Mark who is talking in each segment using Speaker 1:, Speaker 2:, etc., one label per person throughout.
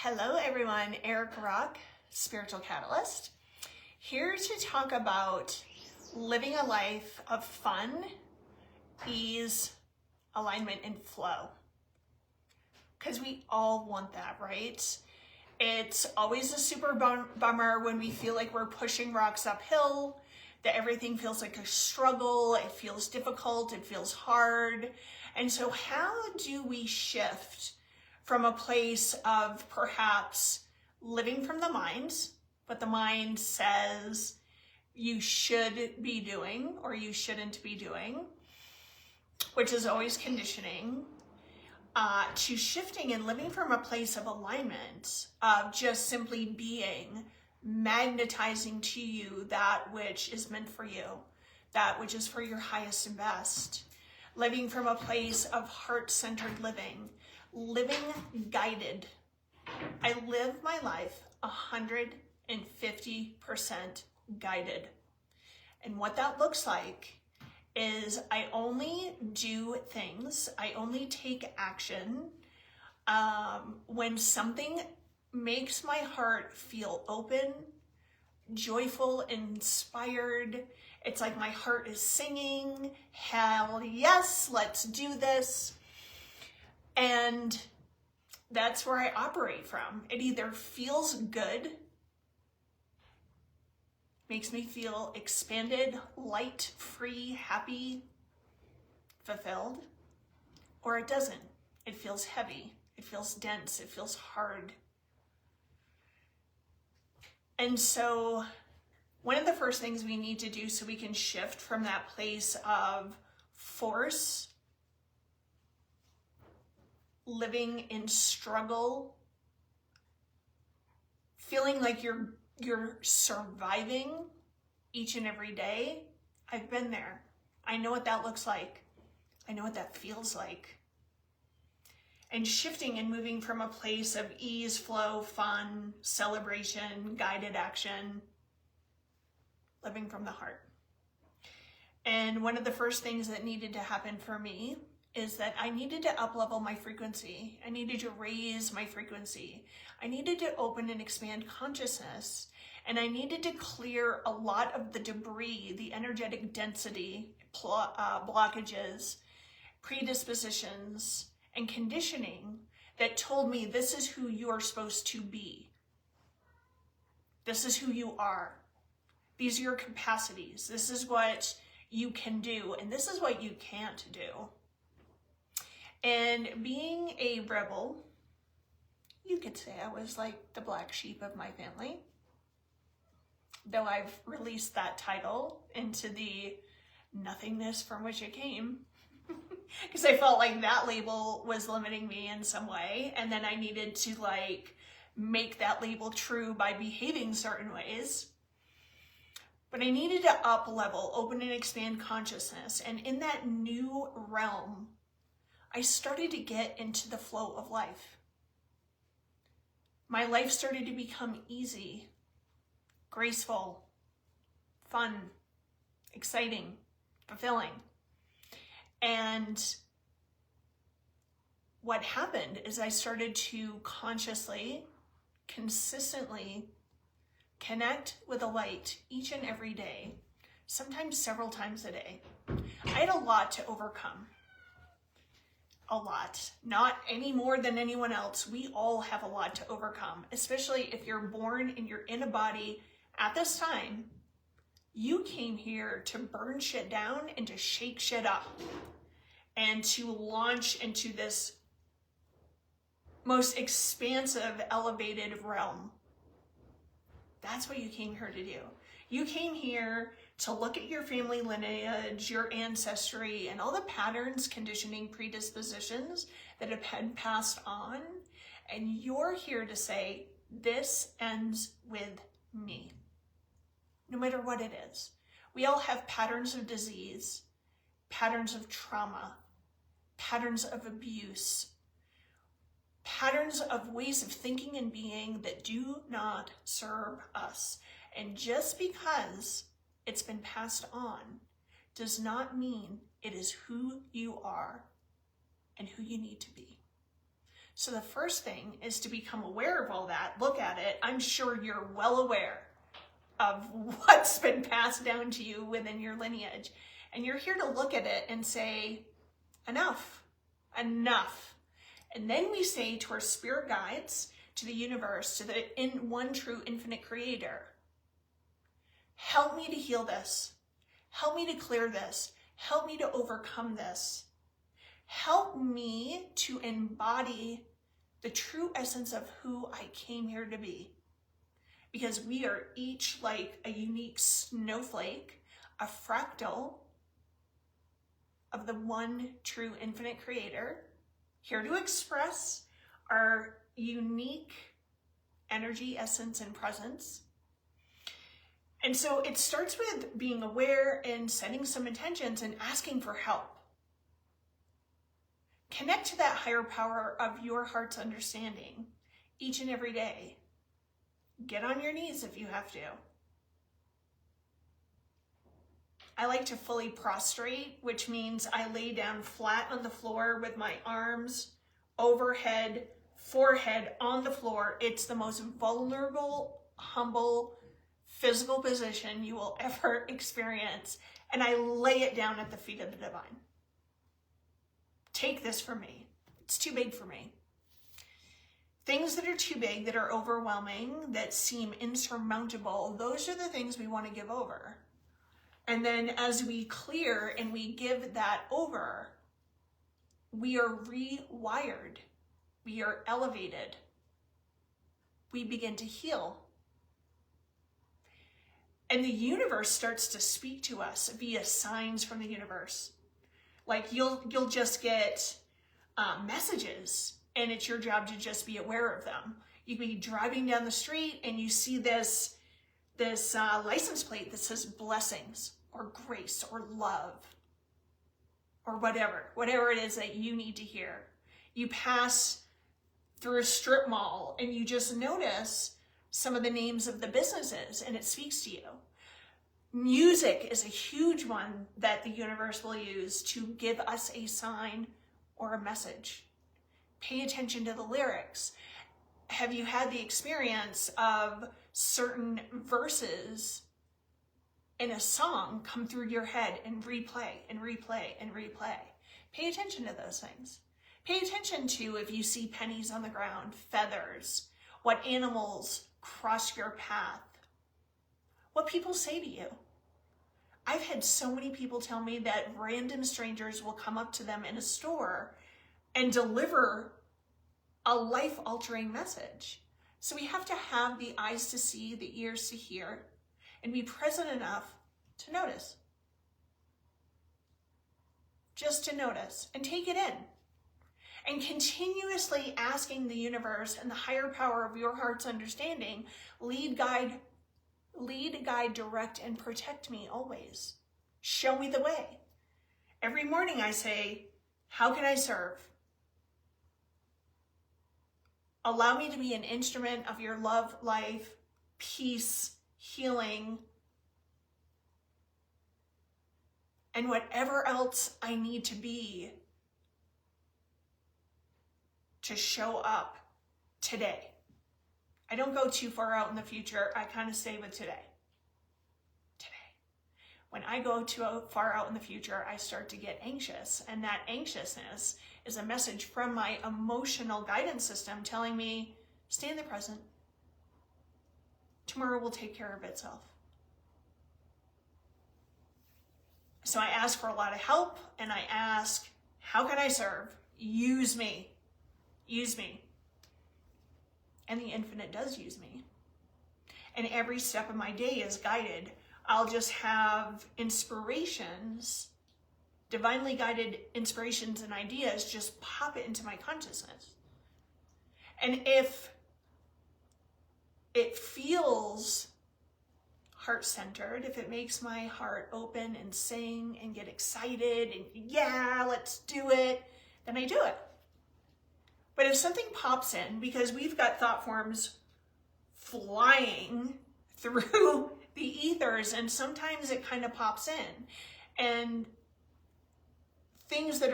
Speaker 1: Hello everyone, Erica Rock, Spiritual Catalyst, here to talk about living a life of fun, ease, alignment, and flow. Because we all want that, right? It's always a super bummer when we feel like we're pushing rocks uphill, that everything feels like a struggle, it feels difficult, it feels hard. And so how do we shift from a place of perhaps living from the mind, what the mind says you should be doing or you shouldn't be doing, which is always conditioning, to shifting and living from a place of alignment, of just simply being, magnetizing to you that which is meant for you, that which is for your highest and best, living from a place of heart-centered living guided. I live my life 150% guided. And what that looks like is I only do things, I only take action when something makes my heart feel open, joyful, inspired. It's like my heart is singing, hell yes, let's do this. And that's where I operate from. It either feels good, makes me feel expanded, light, free, happy, fulfilled, or it doesn't. It feels heavy, it feels dense, it feels hard. And so one of the first things we need to do so we can shift from that place of force, living in struggle, feeling like you're surviving each and every day. I've been there. I know what that looks like. I know what that feels like. And shifting and moving from a place of ease, flow, fun, celebration, guided action, living from the heart. And one of the first things that needed to happen for me is that I needed to up-level my frequency. I needed to raise my frequency. I needed to open and expand consciousness. And I needed to clear a lot of the debris, the energetic density, blockages, predispositions, and conditioning that told me this is who you're supposed to be. This is who you are. These are your capacities. This is what you can do, and this is what you can't do. And being a rebel, you could say I was like the black sheep of my family, though I've released that title into the nothingness from which it came, because I felt like that label was limiting me in some way, and then I needed to make that label true by behaving certain ways. But I needed to up-level, open and expand consciousness, and in that new realm, I started to get into the flow of life. My life started to become easy, graceful, fun, exciting, fulfilling. And what happened is I started to consciously, consistently connect with the light each and every day, sometimes several times a day. I had a lot to overcome. A lot, not any more than anyone else. We all have a lot to overcome, especially if you're born and you're in a body at this time. You came here to burn shit down and to shake shit up and to launch into this most expansive, elevated realm. That's what you came here to do. You came here to look at your family lineage, your ancestry, and all the patterns, conditioning, predispositions that have been passed on. And you're here to say, this ends with me. No matter what it is. We all have patterns of disease, patterns of trauma, patterns of abuse, patterns of ways of thinking and being that do not serve us. And just because it's been passed on does not mean it is who you are and who you need to be. So the first thing is to become aware of all that. Look at it. I'm sure you're well aware of what's been passed down to you within your lineage. And you're here to look at it and say, enough, enough. And then we say to our spirit guides, to the universe, to the one true infinite creator, help me to heal this. Help me to clear this. Help me to overcome this. Help me to embody the true essence of who I came here to be. Because we are each like a unique snowflake, a fractal of the one true infinite creator, here to express our unique energy, essence, and presence. And so it starts with being aware and setting some intentions and asking for help. Connect to that higher power of your heart's understanding each and every day. Get on your knees if you have to. I like to fully prostrate, which means I lay down flat on the floor with my arms overhead, forehead on the floor. It's the most vulnerable, humble, physical position you will ever experience. And I lay it down at the feet of the divine. Take this from me. It's too big for me. Things that are too big, that are overwhelming, that seem insurmountable, those are the things we want to give over. And then as we clear and we give that over, we are rewired. We are elevated. We begin to heal. And the universe starts to speak to us via signs from the universe. Like you'll just get messages, and it's your job to just be aware of them. You can be driving down the street and you see this license plate that says blessings or grace or love or whatever it is that you need to hear. You pass through a strip mall and you just notice some of the names of the businesses and it speaks to you. Music is a huge one that the universe will use to give us a sign or a message. Pay attention to the lyrics. Have you had the experience of certain verses in a song come through your head and replay and replay and replay? Pay attention to those things. Pay attention to if you see pennies on the ground, feathers, what animals cross your path, what people say to you. I've had so many people tell me that random strangers will come up to them in a store and deliver a life-altering message. So we have to have the eyes to see, the ears to hear, and be present enough to notice. Just to notice and take it in. And continuously asking the universe and the higher power of your heart's understanding, lead, guide, direct, and protect me always. Show me the way. Every morning I say, how can I serve? Allow me to be an instrument of your love, life, peace, healing, and whatever else I need to be to show up today. I don't go too far out in the future. I kind of stay with today. When I go too far out in the future, I start to get anxious. And that anxiousness is a message from my emotional guidance system telling me, stay in the present. Tomorrow will take care of itself. So I ask for a lot of help, and I ask, how can I serve? Use me. Use me. And the infinite does use me. And every step of my day is guided. I'll just have inspirations, divinely guided inspirations and ideas just pop it into my consciousness. And if it feels heart-centered, if it makes my heart open and sing and get excited and yeah, let's do it, then I do it. But if something pops in, because we've got thought forms flying through the ethers, and sometimes it kind of pops in, and things that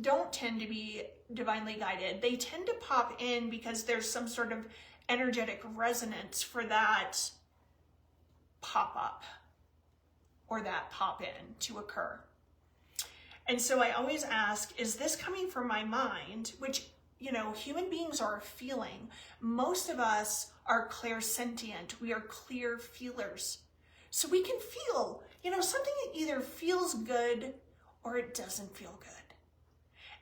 Speaker 1: don't tend to be divinely guided, they tend to pop in because there's some sort of energetic resonance for that pop up or that pop in to occur. And so I always ask, is this coming from my mind? Which, you know, human beings are a feeling. Most of us are clairsentient. We are clear feelers. So we can feel, you know, something that either feels good or it doesn't feel good.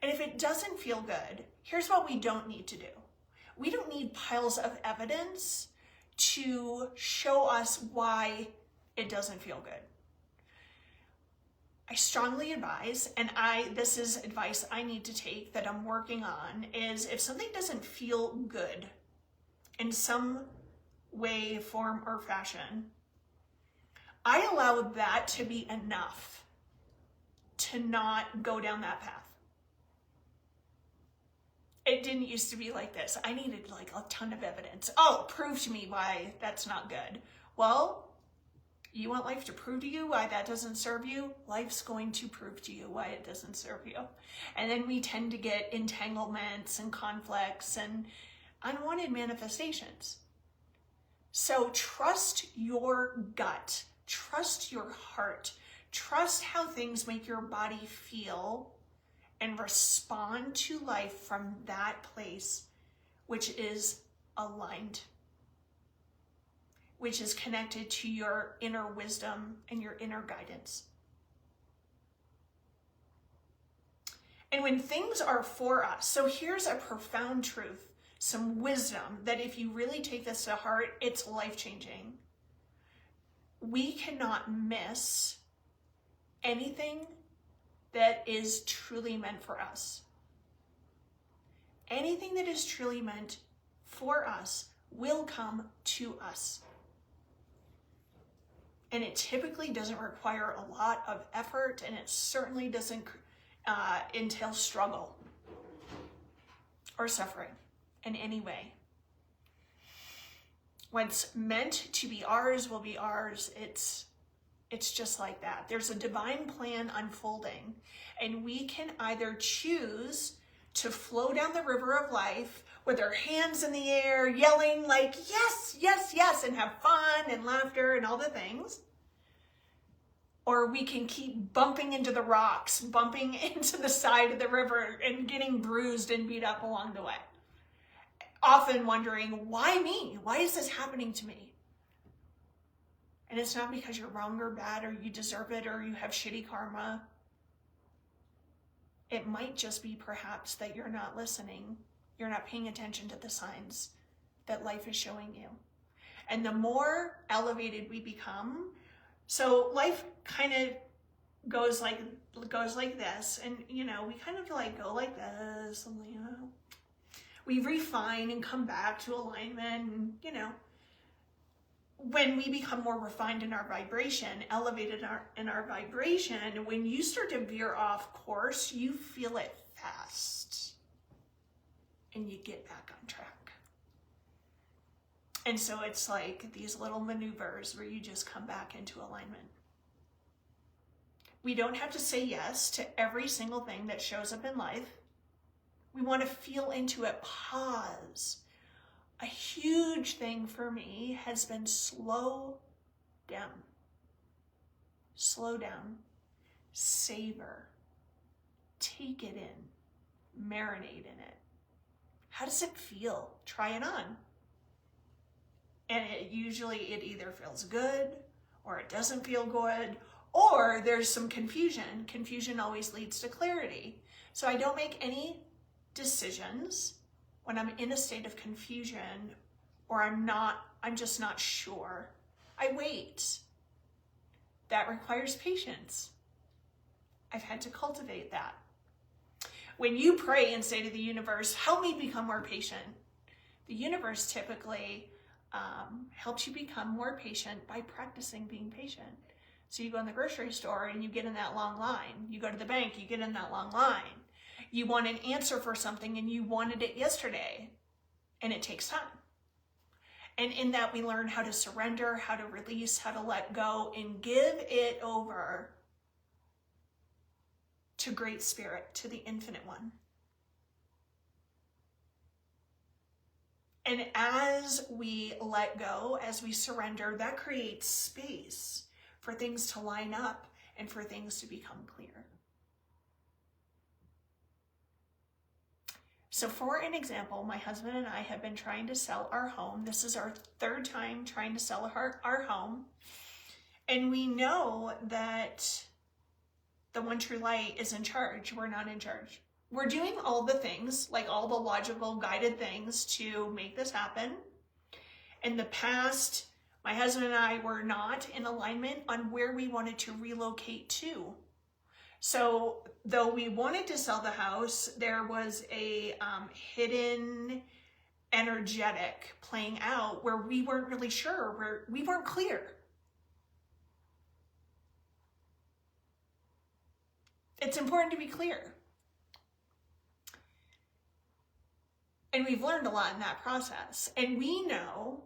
Speaker 1: And if it doesn't feel good, here's what we don't need to do. We don't need piles of evidence to show us why it doesn't feel good. I strongly advise, and this is advice I need to take that I'm working on, is if something doesn't feel good in some way, form, or fashion, I allow that to be enough to not go down that path. It didn't used to be like this. I needed like a ton of evidence. Oh, prove to me why that's not good. Well, you want life to prove to you why that doesn't serve you? Life's going to prove to you why it doesn't serve you. And then we tend to get entanglements and conflicts and unwanted manifestations. So trust your gut. Trust your heart. Trust how things make your body feel and respond to life from that place, which is aligned, which is connected to your inner wisdom and your inner guidance. And when things are for us, so here's a profound truth, some wisdom that if you really take this to heart, it's life-changing. We cannot miss anything that is truly meant for us. Anything that is truly meant for us will come to us. And it typically doesn't require a lot of effort, and it certainly doesn't entail struggle or suffering in any way. What's meant to be ours will be ours. It's just like that. There's a divine plan unfolding, and we can either choose to flow down the river of life with our hands in the air, yelling like, yes, yes, yes, and have fun and laughter and all the things. Or we can keep bumping into the rocks, bumping into the side of the river and getting bruised and beat up along the way. Often wondering, why me? Why is this happening to me? And it's not because you're wrong or bad or you deserve it or you have shitty karma. It might just be perhaps that you're not listening. You're not paying attention to the signs that life is showing you. And the more elevated we become, so life kind of goes like this, and you know, we kind of like go like this, and you know, we refine and come back to alignment, and you know, when we become more refined in our vibration, elevated in our vibration, when you start to veer off course, you feel it fast, and you get back on track. And so it's like these little maneuvers where you just come back into alignment. We don't have to say yes to every single thing that shows up in life. We want to feel into it, pause. A huge thing for me has been slow down. Slow down. Savor. Take it in. Marinate in it. How does it feel? Try it on. And it either feels good or it doesn't feel good, or there's some confusion. Confusion always leads to clarity. So I don't make any decisions when I'm in a state of confusion or I'm just not sure. I wait. That requires patience. I've had to cultivate that. When you pray and say to the universe, help me become more patient, the universe typically helps you become more patient by practicing being patient. So you go in the grocery store and you get in that long line. You go to the bank, you get in that long line. You want an answer for something and you wanted it yesterday, and it takes time. And in that we learn how to surrender, how to release, how to let go, and give it over to Great Spirit, to the Infinite One. And as we let go, as we surrender, that creates space for things to line up and for things to become clear. So for an example, my husband and I have been trying to sell our home. This is our third time trying to sell our home. And we know that the One True Light is in charge. We're not in charge. We're doing all the things, like all the logical guided things to make this happen. In the past, my husband and I were not in alignment on where we wanted to relocate to. So though we wanted to sell the house, there was a hidden energetic playing out where we weren't really sure, where we weren't clear. It's important to be clear. And we've learned a lot in that process. And we know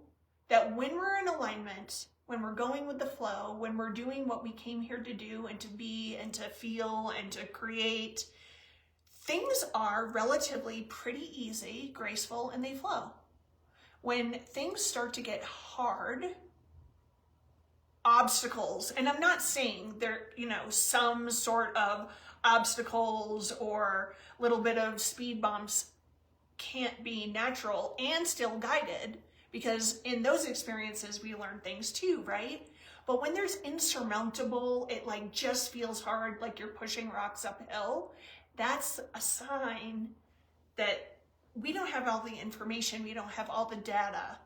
Speaker 1: that when we're in alignment, when we're going with the flow, when we're doing what we came here to do and to be and to feel and to create, things are relatively pretty easy, graceful, and they flow. When things start to get hard, obstacles, and I'm not saying there, some sort of obstacles or little bit of speed bumps can't be natural and still guided, because in those experiences we learn things too, right? But when there's insurmountable, it like just feels hard, like you're pushing rocks uphill, that's a sign that we don't have all the information, we don't have all the data.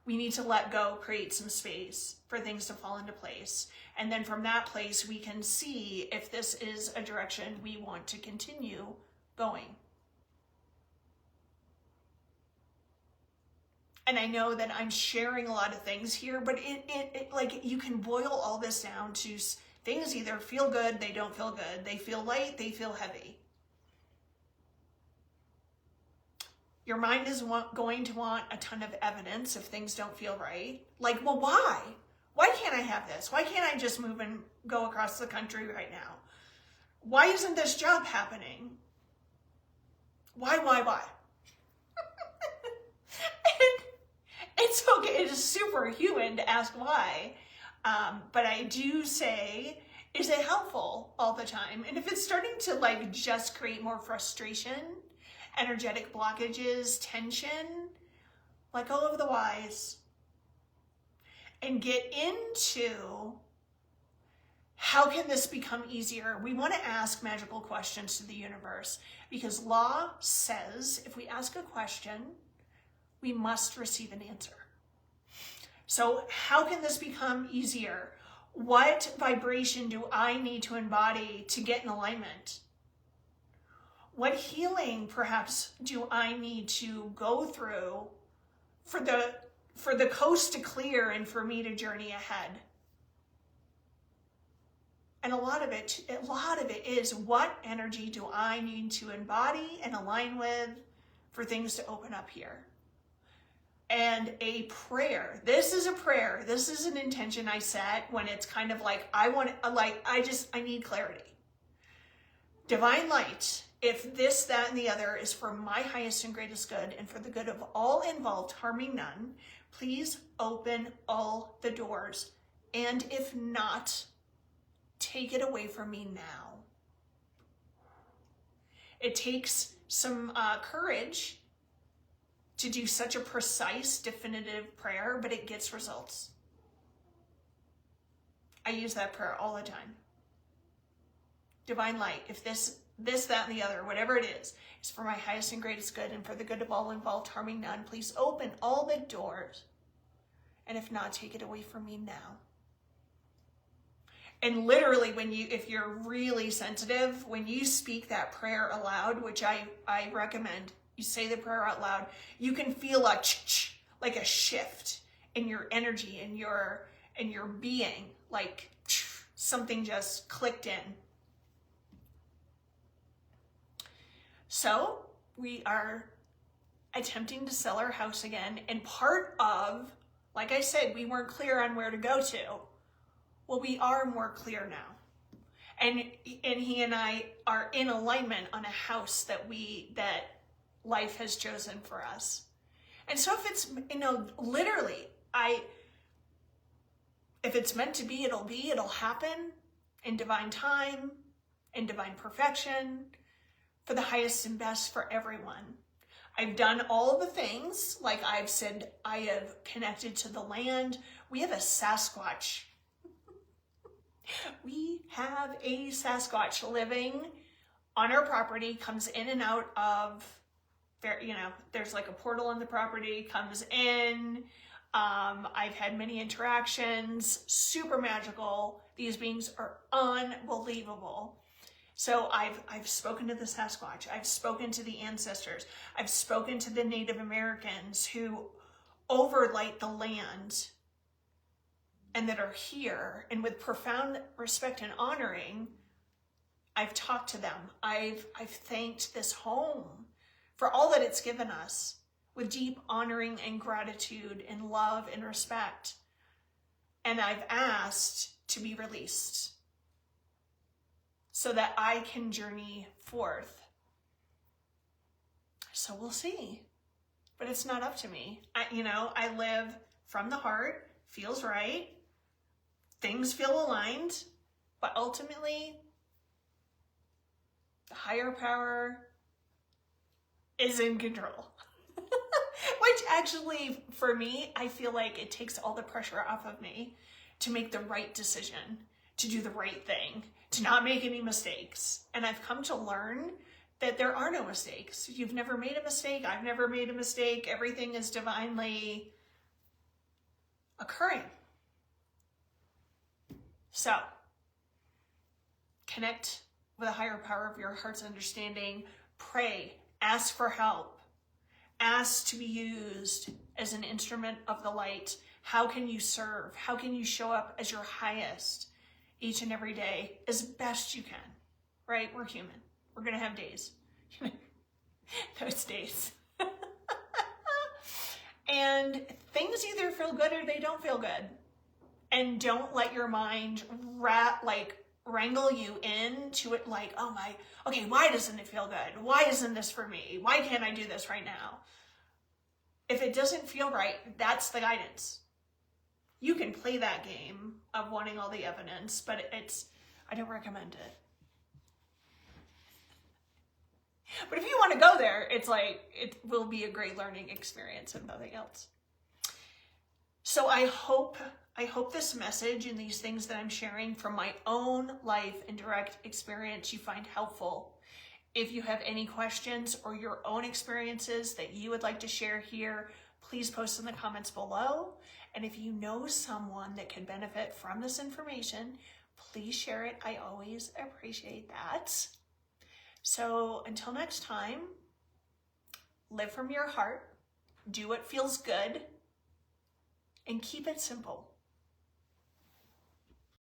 Speaker 1: We need to let go, create some space for things to fall into place. And then from that place, we can see if this is a direction we want to continue going. And I know that I'm sharing a lot of things here, but it like you can boil all this down to things either feel good, they don't feel good. They feel light, they feel heavy. Your mind is going to want a ton of evidence if things don't feel right. Like, well, why? Why can't I have this? Why can't I just move and go across the country right now? Why isn't this job happening? Why? It's okay, it is superhuman to ask why, but I do say, is it helpful all the time? And if it's starting to like just create more frustration, energetic blockages, tension, let go of the whys and get into how can this become easier? We want to ask magical questions to the universe because law says if we ask a question, we must receive an answer. So how can this become easier? What vibration do I need to embody to get in alignment? What healing perhaps do I need to go through for the coast to clear and for me to journey ahead? And a lot of it is what energy do I need to embody and align with for things to open up here? And a prayer. This is a prayer. This is an intention I set when it's kind of like, I need clarity. Divine light, if this, that, and the other is for my highest and greatest good and for the good of all involved, harming none, please open all the doors. And if not, take it away from me now. It takes some courage to do such a precise, definitive prayer, but it gets results. I use that prayer all the time. Divine light, if this, that, and the other, whatever it is for my highest and greatest good and for the good of all involved, harming none, please open all the doors. And if not, take it away from me now. And literally, if you're really sensitive, when you speak that prayer aloud, which I recommend, you say the prayer out loud, you can feel like a shift in your energy and your being, like something just clicked in. So we are attempting to sell our house again, and part of, like I said, we weren't clear on where to go to. Well, we are more clear now. And he and I are in alignment on a house that life has chosen for us. And so if it's, literally, if it's meant to be, it'll happen in divine time, in divine perfection, for the highest and best for everyone. I've done all the things, like I've said, I have connected to the land. We have a Sasquatch. We have a Sasquatch living on our property, comes in and out of, there's like a portal on the property, comes in. I've had many interactions, super magical. These beings are unbelievable. So I've spoken to the Sasquatch. I've spoken to the ancestors. I've spoken to the Native Americans who overlight the land and that are here. And with profound respect and honoring, I've talked to them. I've thanked this home for all that it's given us with deep honoring and gratitude and love and respect. And I've asked to be released so that I can journey forth. So we'll see. But it's not up to me. I live from the heart, feels right. Things feel aligned, but ultimately, the higher power is in control. Which actually, for me, I feel like it takes all the pressure off of me to make the right decision, to do the right thing, to not make any mistakes. And I've come to learn that there are no mistakes. You've never made a mistake. I've never made a mistake. Everything is divinely occurring. So, connect with a higher power of your heart's understanding. Pray, ask for help, ask to be used as an instrument of the light. How can you serve? How can you show up as your highest each and every day as best you can, right? We're human. We're going to have days. Those days. And things either feel good or they don't feel good. And don't let your mind wrangle you into it like, okay, why doesn't it feel good? Why isn't this for me? Why can't I do this right now? If it doesn't feel right, that's the guidance. You can play that game of wanting all the evidence, but I don't recommend it. But if you want to go there, it's like, it will be a great learning experience and nothing else. So I hope this message and these things that I'm sharing from my own life and direct experience you find helpful. If you have any questions or your own experiences that you would like to share here, please post in the comments below. And if you know someone that could benefit from this information, please share it. I always appreciate that. So until next time, live from your heart, do what feels good, and keep it simple.